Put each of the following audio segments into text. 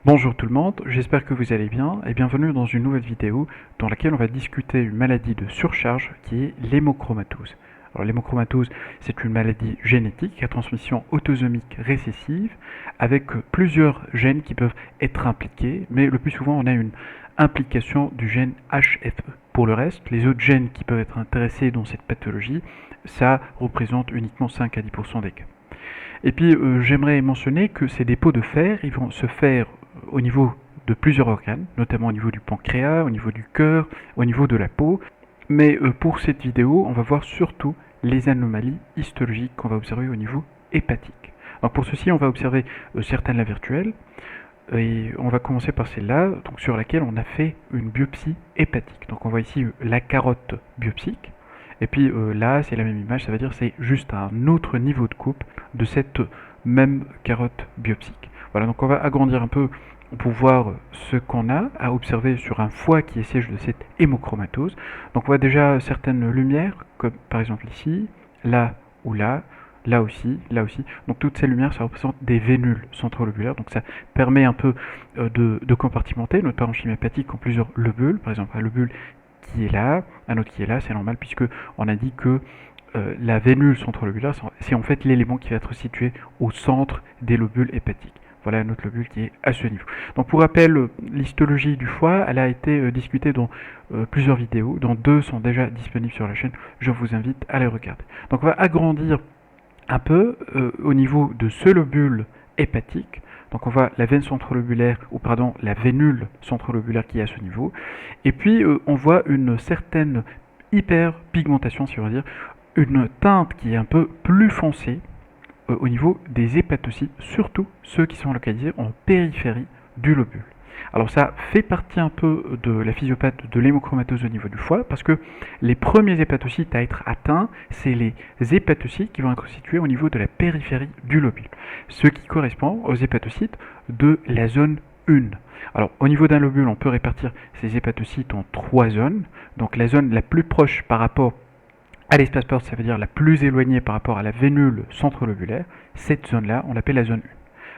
Bonjour tout le monde, j'espère que vous allez bien et bienvenue dans une nouvelle vidéo dans laquelle on va discuter une maladie de surcharge qui est l'hémochromatose. Alors l'hémochromatose, c'est une maladie génétique à transmission autosomique récessive avec plusieurs gènes qui peuvent être impliqués, mais le plus souvent on a une implication du gène HFE. Pour le reste, les autres gènes qui peuvent être intéressés dans cette pathologie, ça représente uniquement 5 à 10% des cas. Et puis j'aimerais mentionner que ces dépôts de fer, ils vont se faire au niveau de plusieurs organes, notamment au niveau du pancréas, au niveau du cœur, au niveau de la peau. Mais pour cette vidéo, on va voir surtout les anomalies histologiques qu'on va observer au niveau hépatique. Alors pour ceci, on va observer certaines laves virtuelles. Et on va commencer par celle-là, donc sur laquelle on a fait une biopsie hépatique. Donc on voit ici la carotte biopsique. Et puis là, c'est la même image, ça veut dire que c'est juste un autre niveau de coupe de cette même carotte biopsique. Voilà, donc on va agrandir un peu pour voir ce qu'on a à observer sur un foie qui est siège de cette hémochromatose. Donc on voit déjà certaines lumières, comme par exemple ici, là ou là, là aussi, là aussi. Donc toutes ces lumières, ça représente des vénules centrolobulaires. Donc ça permet un peu de compartimenter notre parenchyme hépatique en plusieurs lobules. Par exemple, un lobule qui est là, un autre qui est là, c'est normal puisque on a dit que la vénule centrolobulaire, c'est en fait l'élément qui va être situé au centre des lobules hépatiques. Voilà un autre lobule qui est à ce niveau. Donc pour rappel, l'histologie du foie, elle a été discutée dans plusieurs vidéos, dont 2 sont déjà disponibles sur la chaîne. Je vous invite à les regarder. Donc on va agrandir un peu au niveau de ce lobule hépatique. Donc on voit la veine centrolobulaire, ou pardon, la vénule centrolobulaire qui est à ce niveau. Et puis on voit une certaine hyperpigmentation, si on va dire, une teinte qui est un peu plus foncée au niveau des hépatocytes, surtout ceux qui sont localisés en périphérie du lobule. Alors ça fait partie un peu de la physiopathie de l'hémochromatose au niveau du foie, parce que les premiers hépatocytes à être atteints, c'est les hépatocytes qui vont être situés au niveau de la périphérie du lobule, ce qui correspond aux hépatocytes de la zone 1. Alors au niveau d'un lobule, on peut répartir ces hépatocytes en 3 zones. Donc la zone la plus proche par rapport à l'espace porte, ça veut dire la plus éloignée par rapport à la vénule centrolobulaire. Cette zone-là, on l'appelle la zone 1.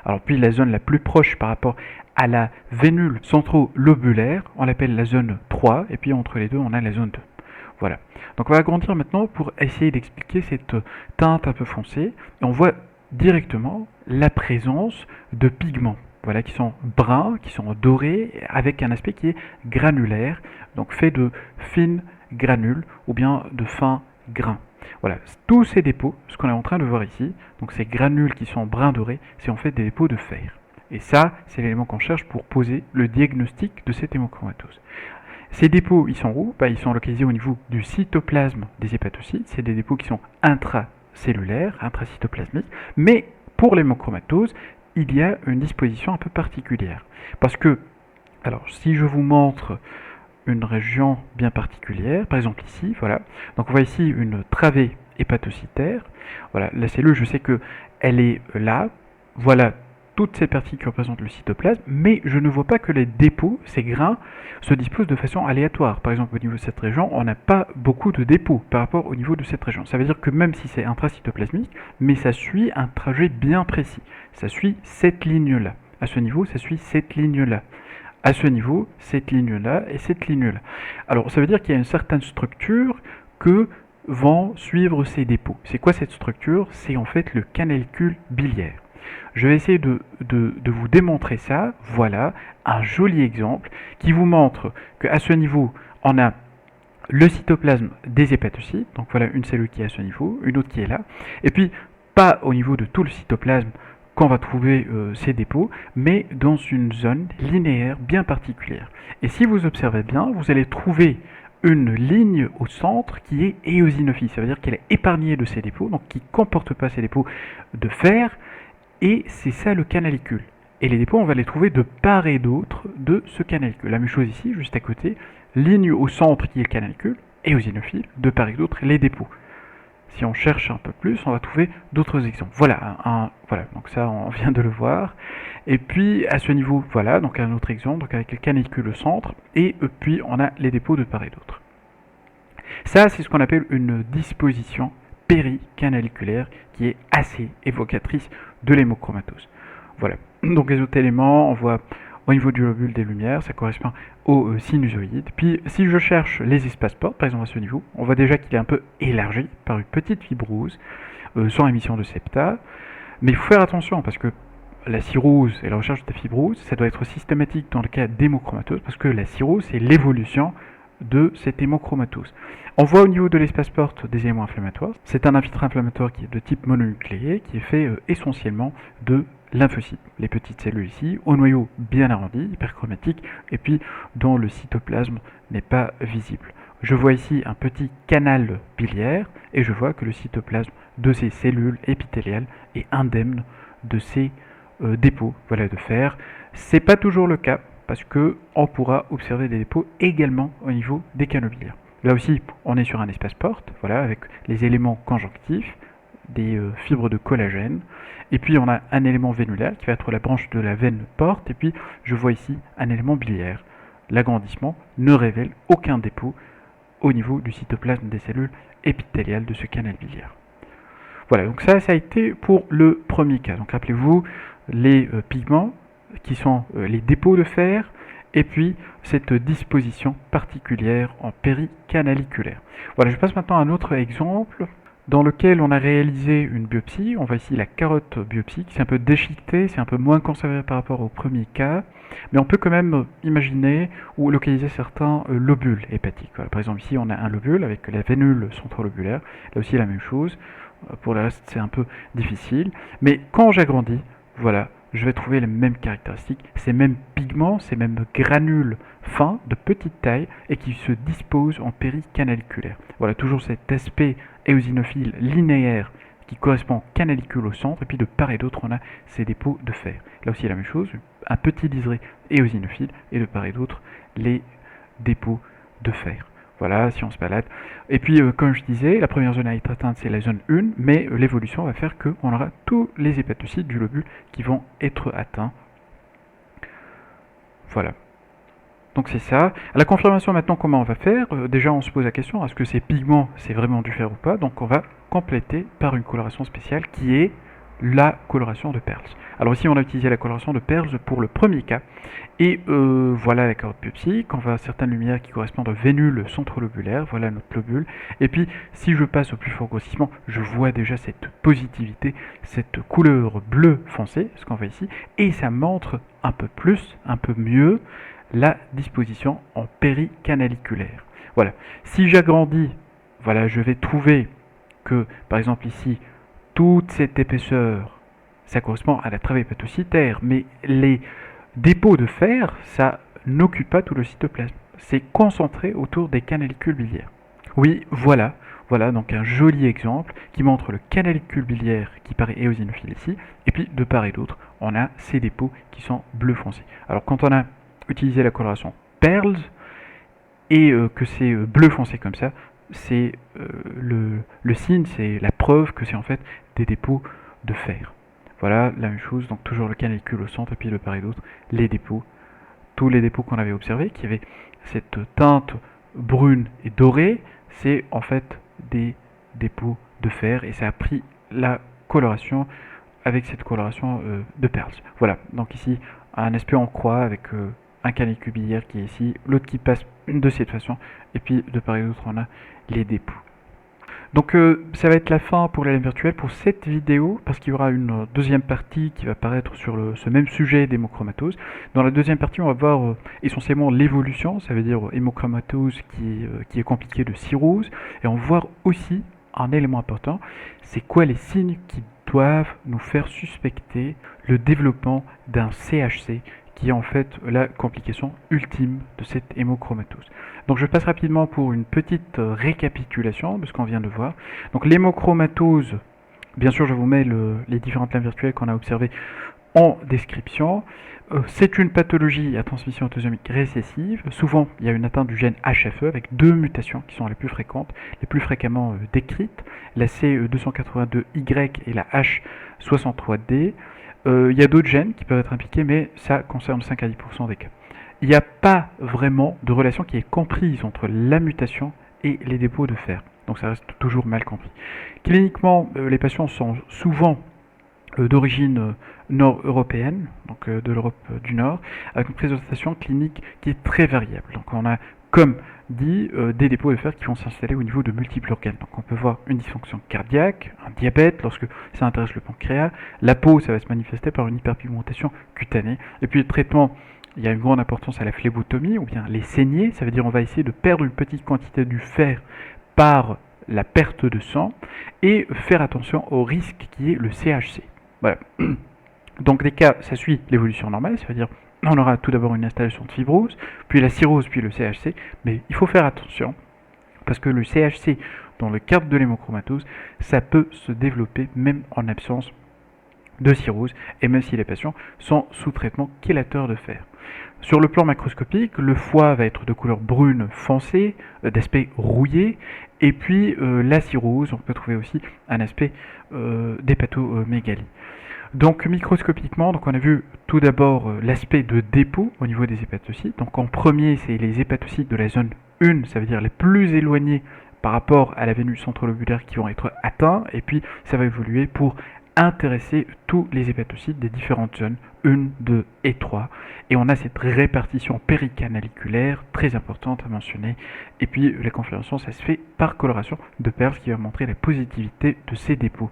Alors puis la zone la plus proche par rapport à la vénule centrolobulaire, on l'appelle la zone 3, et puis entre les deux, on a la zone 2. Voilà. Donc on va agrandir maintenant pour essayer d'expliquer cette teinte un peu foncée. Et on voit directement la présence de pigments, voilà, qui sont bruns, qui sont dorés, avec un aspect qui est granulaire, donc fait de fines granules ou bien de fins grains. Voilà, tous ces dépôts, ce qu'on est en train de voir ici, donc ces granules qui sont brun dorés, c'est en fait des dépôts de fer. Et ça, c'est l'élément qu'on cherche pour poser le diagnostic de cette hémochromatose. Ces dépôts, ils sont où? Ils sont localisés au niveau du cytoplasme des hépatocytes. C'est des dépôts qui sont intracellulaires, intracytoplasmiques. Mais pour l'hémochromatose, il y a une disposition un peu particulière. Parce que, alors, si je vous montre une région bien particulière, par exemple ici, voilà. Donc on voit ici une travée hépatocytaire. Voilà, la cellule, je sais que elle est là. Voilà toutes ces parties qui représentent le cytoplasme, mais je ne vois pas que les dépôts, ces grains, se disposent de façon aléatoire. Par exemple, au niveau de cette région, on n'a pas beaucoup de dépôts par rapport au niveau de cette région. Ça veut dire que même si c'est intracytoplasmique, mais ça suit un trajet bien précis. Ça suit cette ligne-là. À ce niveau, ça suit cette ligne-là. À ce niveau, cette ligne-là et cette ligne-là. Alors, ça veut dire qu'il y a une certaine structure que vont suivre ces dépôts. C'est quoi cette structure? C'est en fait le canalicule biliaire. Je vais essayer de vous démontrer ça. Voilà, un joli exemple qui vous montre qu'à ce niveau, on a le cytoplasme des hépatocytes. Donc voilà une cellule qui est à ce niveau, une autre qui est là. Et puis, pas au niveau de tout le cytoplasme qu'on va trouver ces dépôts, mais dans une zone linéaire bien particulière. Et si vous observez bien, vous allez trouver une ligne au centre qui est éosinophile. Ça veut dire qu'elle est épargnée de ces dépôts, donc qui ne comporte pas ces dépôts de fer, et c'est ça le canalicule. Et les dépôts, on va les trouver de part et d'autre de ce canalicule. La même chose ici, juste à côté, ligne au centre qui est le canalicule, éosinophile, de part et d'autre les dépôts. Si on cherche un peu plus, on va trouver d'autres exemples. Voilà, voilà, donc ça, on vient de le voir. Et puis, à ce niveau, voilà, donc un autre exemple, donc avec le canicule au centre, et puis on a les dépôts de part et d'autre. Ça, c'est ce qu'on appelle une disposition péricanaliculaire qui est assez évocatrice de l'hémochromatose. Voilà, donc les autres éléments, on voit au niveau du lobule des lumières, ça correspond au sinusoïde. Puis si je cherche les espaces portes, par exemple à ce niveau, on voit déjà qu'il est un peu élargi par une petite fibrose, sans émission de septa. Mais il faut faire attention parce que la cirrhose et la recherche de fibrose, ça doit être systématique dans le cas d'hémochromatose, parce que la cirrhose, c'est l'évolution de cette hémochromatose. On voit au niveau de l'espace porte des éléments inflammatoires. C'est un infiltrant inflammatoire qui est de type mononucléé, qui est fait essentiellement de lymphocytes, les petites cellules ici, au noyau bien arrondi, hyperchromatique, et puis dont le cytoplasme n'est pas visible. Je vois ici un petit canal biliaire, et je vois que le cytoplasme de ces cellules épithéliales est indemne de ces dépôts de fer. C'est pas toujours le cas, parce qu'on pourra observer des dépôts également au niveau des canaux biliaires. Là aussi, on est sur un espace porte, avec les éléments conjonctifs, des fibres de collagène, et puis on a un élément vénulaire qui va être la branche de la veine porte, et puis je vois ici un élément biliaire. L'agrandissement ne révèle aucun dépôt au niveau du cytoplasme des cellules épithéliales de ce canal biliaire. Voilà, donc ça a été pour le premier cas. Donc rappelez-vous les pigments qui sont les dépôts de fer, et puis cette disposition particulière en péricanaliculaire. Voilà, je passe maintenant à un autre exemple dans lequel on a réalisé une biopsie. On voit ici la carotte biopsie qui s'est un peu déchiquetée, c'est un peu moins conservé par rapport au premier cas, mais on peut quand même imaginer ou localiser certains lobules hépatiques. Voilà, par exemple ici on a un lobule avec la vénule centrolobulaire, là aussi la même chose. Pour le reste c'est un peu difficile, mais quand j'agrandis, voilà, je vais trouver les mêmes caractéristiques, ces mêmes pigments, ces mêmes granules fins, de petite taille, et qui se disposent en péricanaliculaire. Voilà, toujours cet aspect éosinophile linéaire qui correspond au canalicule au centre, et puis de part et d'autre, on a ces dépôts de fer. Là aussi, la même chose, un petit liseré éosinophile, et de part et d'autre, les dépôts de fer. Voilà, si on se balade. Et puis, comme je disais, la première zone à être atteinte, c'est la zone 1, mais l'évolution va faire qu'on aura tous les hépatocytes du lobule qui vont être atteints. Voilà. Donc c'est ça. À la confirmation maintenant, comment on va faire? Déjà, on se pose la question, est-ce que ces pigments, c'est vraiment du fer ou pas? Donc on va compléter par une coloration spéciale qui est la coloration de Pearls. Alors ici, on a utilisé la coloration de Pearls pour le premier cas. Et voilà la carotte biopsique. On voit certaines lumières qui correspondent aux vénules centrolobulaires. Voilà notre lobule. Et puis, si je passe au plus fort grossissement, je vois déjà cette positivité, cette couleur bleu foncé, ce qu'on voit ici. Et ça montre un peu plus, un peu mieux, la disposition en péricanaliculaire. Voilà. Si j'agrandis, voilà, je vais trouver que, par exemple ici, toute cette épaisseur, ça correspond à la trave hépatocytaire, mais les dépôts de fer, ça n'occupe pas tout le cytoplasme. C'est concentré autour des canalicules biliaires. Oui, voilà donc un joli exemple qui montre le canalicule biliaire qui paraît éosinophile ici, et puis de part et d'autre, on a ces dépôts qui sont bleu foncé. Alors quand on a utilisé la coloration Pearls et que c'est bleu foncé comme ça, c'est le signe, c'est la preuve que c'est en fait des dépôts de fer. Voilà, la même chose, donc toujours le canalicule au centre, et puis de part et d'autre, les dépôts. Tous les dépôts qu'on avait observés, qui avaient cette teinte brune et dorée, c'est en fait des dépôts de fer, et ça a pris la coloration avec cette coloration de Pearls. Voilà, donc ici, un aspect en croix avec un canicule biliaire qui est ici, l'autre qui passe de cette façon, et puis de part et d'autre, on a les dépôts. Donc ça va être la fin pour la lame virtuelle pour cette vidéo, parce qu'il y aura une deuxième partie qui va apparaître sur ce même sujet d'hémochromatose. Dans la deuxième partie, on va voir essentiellement l'évolution, ça veut dire hémochromatose qui est compliquée de cirrhose, et on va voir aussi un élément important, c'est quoi les signes qui doivent nous faire suspecter le développement d'un CHC, qui est en fait la complication ultime de cette hémochromatose. Donc je passe rapidement pour une petite récapitulation de ce qu'on vient de voir. Donc l'hémochromatose, bien sûr je vous mets les différentes lames virtuelles qu'on a observées en description. C'est une pathologie à transmission autosomique récessive. Souvent, il y a une atteinte du gène HFE avec deux mutations qui sont les plus fréquentes, les plus fréquemment décrites, la C282Y et la H63D. Il y a d'autres gènes qui peuvent être impliqués, mais ça concerne 5 à 10% des cas. Il n'y a pas vraiment de relation qui est comprise entre la mutation et les dépôts de fer. Donc ça reste toujours mal compris. Cliniquement, les patients sont souvent d'origine nord-européenne, donc de l'Europe du Nord, avec une présentation clinique qui est très variable. Donc on a, comme dit, des dépôts de fer qui vont s'installer au niveau de multiples organes. Donc on peut voir une dysfonction cardiaque, un diabète lorsque ça intéresse le pancréas, la peau, ça va se manifester par une hyperpigmentation cutanée, et puis le traitement, il y a une grande importance à la phlébotomie, ou bien les saignées, ça veut dire on va essayer de perdre une petite quantité du fer par la perte de sang, et faire attention au risque qui est le CHC. Voilà. Donc des cas, ça suit l'évolution normale, c'est-à-dire on aura tout d'abord une installation de fibrose, puis la cirrhose, puis le CHC, mais il faut faire attention, parce que le CHC, dans le cadre de l'hémochromatose, ça peut se développer même en absence de cirrhose, et même si les patients sont sous traitement chélateur de fer. Sur le plan macroscopique, le foie va être de couleur brune foncée, d'aspect rouillé, et puis la cirrhose, on peut trouver aussi un aspect d'hépatomégalie. Donc microscopiquement, donc on a vu tout d'abord l'aspect de dépôt au niveau des hépatocytes. Donc en premier, c'est les hépatocytes de la zone 1, ça veut dire les plus éloignés par rapport à la veinule centrolobulaire qui vont être atteints, et puis ça va évoluer pour intéresser tous les hépatocytes des différentes zones 1, 2 et 3. Et on a cette répartition péricanaliculaire très importante à mentionner. Et puis la confirmation, ça se fait par coloration de Pearl, qui va montrer la positivité de ces dépôts.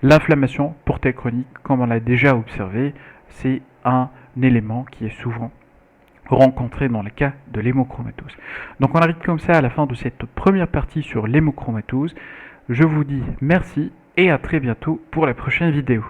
L'inflammation pour tel chronique, comme on l'a déjà observé, c'est un élément qui est souvent rencontré dans le cas de l'hémochromatose. Donc on arrive comme ça à la fin de cette première partie sur l'hémochromatose. Je vous dis merci et à très bientôt pour la prochaine vidéo.